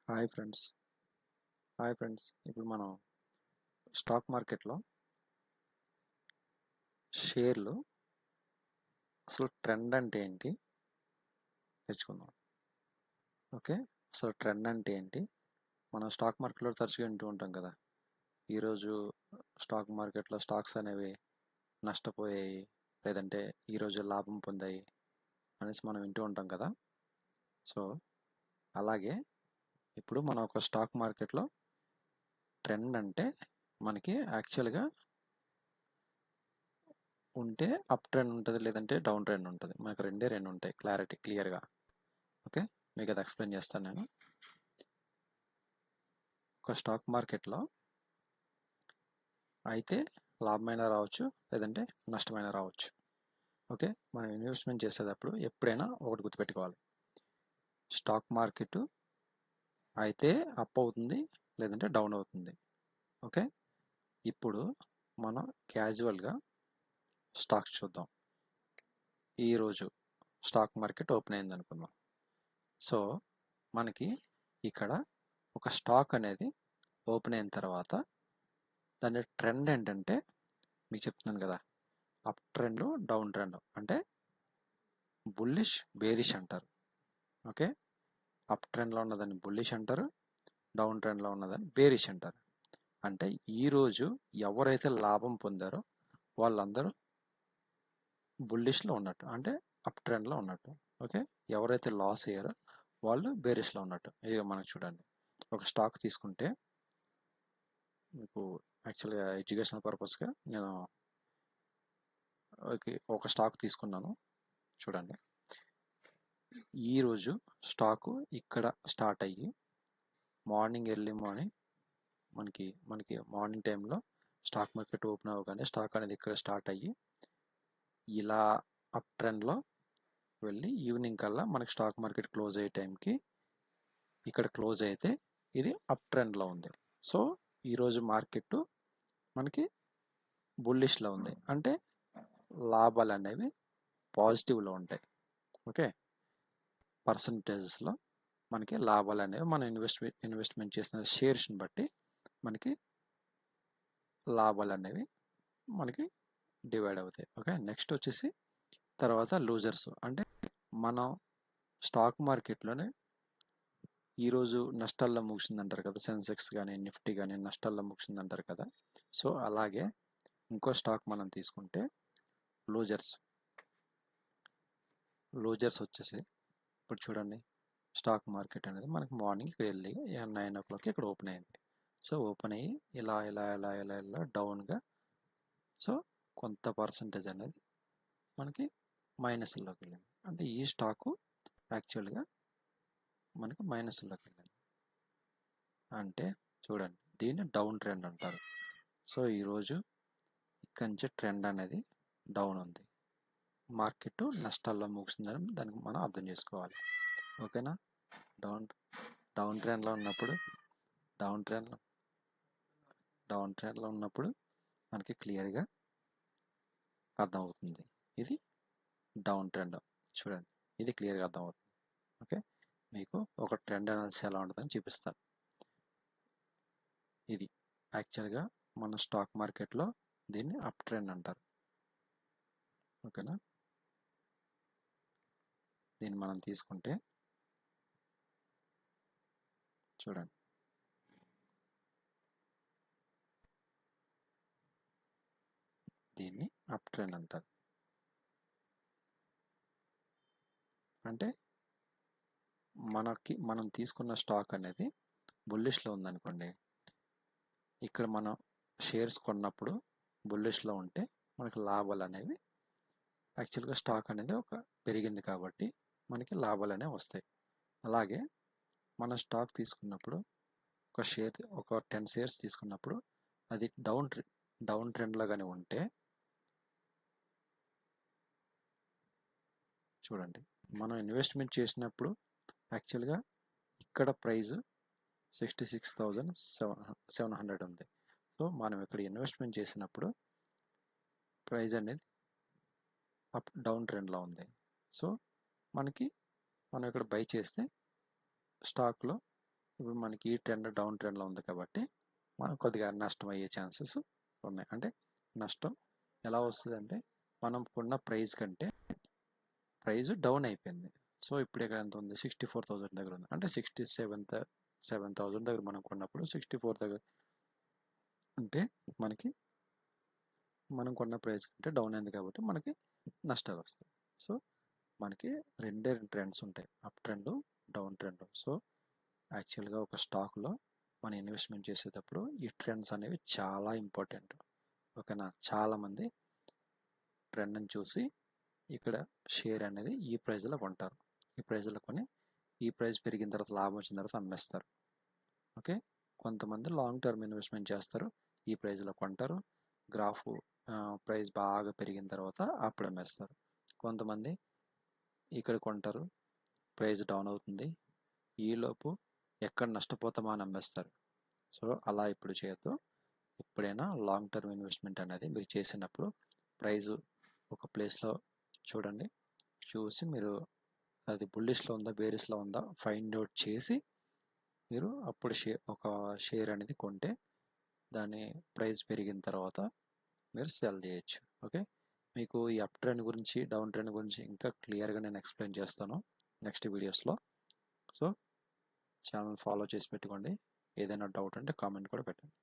Hi friends ఇప్పుడు మనం stock మార్కెట్లో షేర్లు అసలు ట్రెండ్ అంటే ఏంటి నేర్చుకుందాం. ఓకే, అసలు ట్రెండ్ అంటే ఏంటి? మనం స్టాక్ మార్కెట్లో తరచుగా వింటూ ఉంటాం కదా, ఈరోజు స్టాక్ మార్కెట్లో స్టాక్స్ అనేవి నష్టపోయాయి, లేదంటే ఈరోజు లాభం పొందాయి అనేసి మనం వింటూ ఉంటాం కదా. సో అలాగే ఇప్పుడు మనం ఒక స్టాక్ మార్కెట్లో ట్రెండ్ అంటే మనకి యాక్చువల్గా ఉంటే అప్ ట్రెండ్ ఉంటుంది, లేదంటే డౌన్ ట్రెండ్ ఉంటుంది. మనకు రెండు ఉంటాయి క్లియర్గా. ఓకే, మీకు అది ఎక్స్ప్లెయిన్ చేస్తాను నేను. ఒక స్టాక్ మార్కెట్లో అయితే లాభమైనా రావచ్చు, లేదంటే నష్టమైనా రావచ్చు. ఓకే, మనం ఇన్వెస్ట్మెంట్ చేసేటప్పుడు ఎప్పుడైనా ఒకటి గుర్తుపెట్టుకోవాలి, స్టాక్ మార్కెట్ అయితే అప్ అవుతుంది, లేదంటే డౌన్ అవుతుంది. ఓకే, ఇప్పుడు మనం క్యాజువల్గా స్టాక్స్ చూద్దాం. ఈరోజు స్టాక్ మార్కెట్ ఓపెన్ అయింది అనుకుందాం. సో మనకి ఇక్కడ ఒక స్టాక్ అనేది ఓపెన్ అయిన తర్వాత దాని ట్రెండ్ ఏంటంటే మీకు చెప్తున్నాను కదా, అప్ ట్రెండ్ డౌన్ ట్రెండ్ అంటే బుల్లిష్ బేరిష్ అంటారు. ఓకే, అప్ ట్రెండ్లో ఉన్నదాన్ని బుల్లిష్ అంటారు, డౌన్ ట్రెండ్లో ఉన్నదాన్ని బేరిష్ అంటారు. అంటే ఈరోజు ఎవరైతే లాభం పొందారో వాళ్ళందరూ బుల్లిష్లో ఉన్నట్టు, అంటే అప్ ట్రెండ్లో ఉన్నట్టు. ఓకే, ఎవరైతే లాస్ అయ్యారో వాళ్ళు బేరిష్లో ఉన్నట్టు. ఇక మనకు చూడండి, ఒక స్టాక్ తీసుకుంటే మీకు యాక్చువల్గా ఎడ్యుకేషనల్ పర్పస్గా నేను ఒక స్టాక్ తీసుకున్నాను. చూడండి, ఈరోజు స్టాకు ఇక్కడ స్టార్ట్ అయ్యి ఎర్లీ మార్నింగ్ మనకి మార్నింగ్ టైంలో స్టాక్ మార్కెట్ ఓపెన్ అవ్వగానే స్టాక్ అనేది ఇక్కడ స్టార్ట్ అయ్యి ఇలా అప్ ట్రెండ్లో వెళ్ళి ఈవినింగ్ కల్లా మనకి స్టాక్ మార్కెట్ క్లోజ్ అయ్యే టైంకి ఇక్కడ క్లోజ్ అయితే ఇది అప్ ట్రెండ్లో ఉంది. సో ఈరోజు మార్కెట్ మనకి బుల్లిష్లో ఉంది, అంటే లాభాలు అనేవి పాజిటివ్లో ఉంటాయి. ఓకే, పర్సంటేజెస్లో మనకి లాభాలు అనేవి మనం ఇన్వెస్ట్మెంట్ చేసిన షేర్స్ని బట్టి మనకి లాభాలు అనేవి మనకి డివైడ్ అవుతాయి. ఓకే, నెక్స్ట్ వచ్చేసి తర్వాత లూజర్స్, అంటే మనం స్టాక్ మార్కెట్లోనే ఈరోజు నష్టాల్లో ముగిసిందంటారు కదా, సెన్సెక్స్ కానీ నిఫ్టీ కానీ నష్టాల్లో ముగిసిందంటారు కదా. సో అలాగే ఇంకో స్టాక్ మనం తీసుకుంటే లూజర్స్ వచ్చేసి ఇప్పుడు చూడండి, స్టాక్ మార్కెట్ అనేది మనకి మార్నింగ్ ఇక్కడ వెళ్ళి 9 o'clock ఇక్కడ ఓపెన్ అయింది. సో ఓపెన్ అయ్యి ఇలా ఇలా ఇలా ఇలా ఇలా డౌన్గా, సో కొంత పర్సంటేజ్ అనేది మనకి మైనస్లోకి వెళ్ళింది. అంటే ఈ స్టాకు యాక్చువల్గా మనకి మైనస్లోకి వెళ్ళింది. అంటే చూడండి, దీన్ని డౌన్ ట్రెండ్ అంటారు. సో ఈరోజు ఇక్కడి నుంచి ట్రెండ్ అనేది డౌన్ ఉంది, మార్కెట్ నష్టాల్లో ముగిసిందని దానికి మనం అర్థం చేసుకోవాలి. ఓకేనా, డౌన్ డౌన్ ట్రెండ్లో ఉన్నప్పుడు డౌన్ ట్రెండ్లో ఉన్నప్పుడు మనకి క్లియర్గా అర్థమవుతుంది, ఇది డౌన్ ట్రెండ్. చూడండి, ఇది క్లియర్గా అర్థమవుతుంది. ఓకే, మీకు ఒక ట్రెండ్ అనాలిసిస్ ఎలా ఉంటుందని చూపిస్తాను. ఇది యాక్చువల్గా మన స్టాక్ మార్కెట్లో దీన్ని అప్ ట్రెండ్ అంటారు. ఓకేనా, దీన్ని మనం తీసుకుంటే చూడండి, దీన్ని అప్ ట్రెండ్ అంటారు. అంటే మనం తీసుకున్న స్టాక్ అనేది బుల్లిష్లో ఉందనుకోండి, ఇక్కడ మనం షేర్స్ కొన్నప్పుడు బుల్లిష్లో ఉంటే మనకి లాభాలు అనేవి యాక్చువల్గా స్టాక్ అనేది ఒక పెరిగింది కాబట్టి మనకి లాభాలు అనేవి వస్తాయి. అలాగే మన స్టాక్ తీసుకున్నప్పుడు ఒక 10 షేర్స్ తీసుకున్నప్పుడు అది డౌన్ ట్రెండ్లో కానీ ఉంటే చూడండి, మనం ఇన్వెస్ట్మెంట్ చేసినప్పుడు యాక్చువల్గా ఇక్కడ ప్రైస్ 66,700 ఉంది. సో మనం ఇక్కడ ఇన్వెస్ట్మెంట్ చేసినప్పుడు ప్రైస్ అనేది డౌన్ ట్రెండ్లో ఉంది. సో మనం ఇక్కడ బై చేస్తే స్టాక్లో ఇప్పుడు మనకి ఈ ట్రెండ్ డౌన్ ట్రెండ్లో ఉంది కాబట్టి మనం కొద్దిగా నష్టం అయ్యే ఛాన్సెస్ ఉన్నాయి. అంటే నష్టం ఎలా వస్తుందంటే మనం కొన్న ప్రైస్ కంటే ప్రైస్ డౌన్ అయిపోయింది. సో ఇప్పుడు ఇక్కడ ఎంత ఉంది, 64,000 దగ్గర ఉంది. అంటే 7,000 దగ్గర మనం కొన్నప్పుడు 64 దగ్గర అంటే మనకి మనం కొన్న ప్రైస్ కంటే డౌన్ అయింది కాబట్టి మనకి నష్టాలు వస్తాయి. సో మనకి రెండే ట్రెండ్స్ ఉంటాయి, up trend, down trend. So యాక్చువల్గా ఒక స్టాక్లో మనం ఇన్వెస్ట్మెంట్ చేసేటప్పుడు ఈ ట్రెండ్స్ అనేవి చాలా ఇంపార్టెంట్. ఓకేనా, చాలామంది ట్రెండ్ని చూసి ఇక్కడ షేర్ అనేది ఈ ప్రైస్లో కొంటారు. ఈ ప్రైస్లో కొని ఈ ప్రైస్ పెరిగిన తర్వాత లాభం వచ్చిన తర్వాత అమ్మేస్తారు. ఓకే, కొంతమంది లాంగ్ టర్మ్ ఇన్వెస్ట్మెంట్ చేస్తారు, ఈ ప్రైస్లో కొంటారు, గ్రాఫ్ ప్రైస్ బాగా పెరిగిన తర్వాత అప్పుడు అమ్మేస్తారు. కొంతమంది ఇక్కడ కొంటారు, ప్రైస్ డౌన్ అవుతుంది, ఈలోపు ఎక్కడ నష్టపోతామా అని అమ్మేస్తారు. సో అలా ఇప్పుడు చేయొద్దు. ఎప్పుడైనా లాంగ్ టర్మ్ ఇన్వెస్ట్మెంట్ అనేది మీరు చేసినప్పుడు ప్రైస్ ఒక ప్లేస్లో చూడండి, చూసి మీరు అది బుల్లిష్లో ఉందా బేరిష్లో ఉందా ఫైండ్ అవుట్ చేసి మీరు అప్పుడు ఒక షేర్ అనేది కొంటే దాని ప్రైస్ పెరిగిన తర్వాత మీరు సెల్ చేయొచ్చు. ఓకే, మీకు ఈ అప్ ట్రెండ్ గురించి డౌన్ ట్రెండ్ గురించి ఇంకా క్లియర్గా నేను ఎక్స్ప్లెయిన్ చేస్తాను నెక్స్ట్ వీడియోస్లో. సో ఛానల్ ఫాలో చేసి పెట్టుకోండి. ఏదైనా డౌట్ అంటే కామెంట్ కూడా పెట్టండి.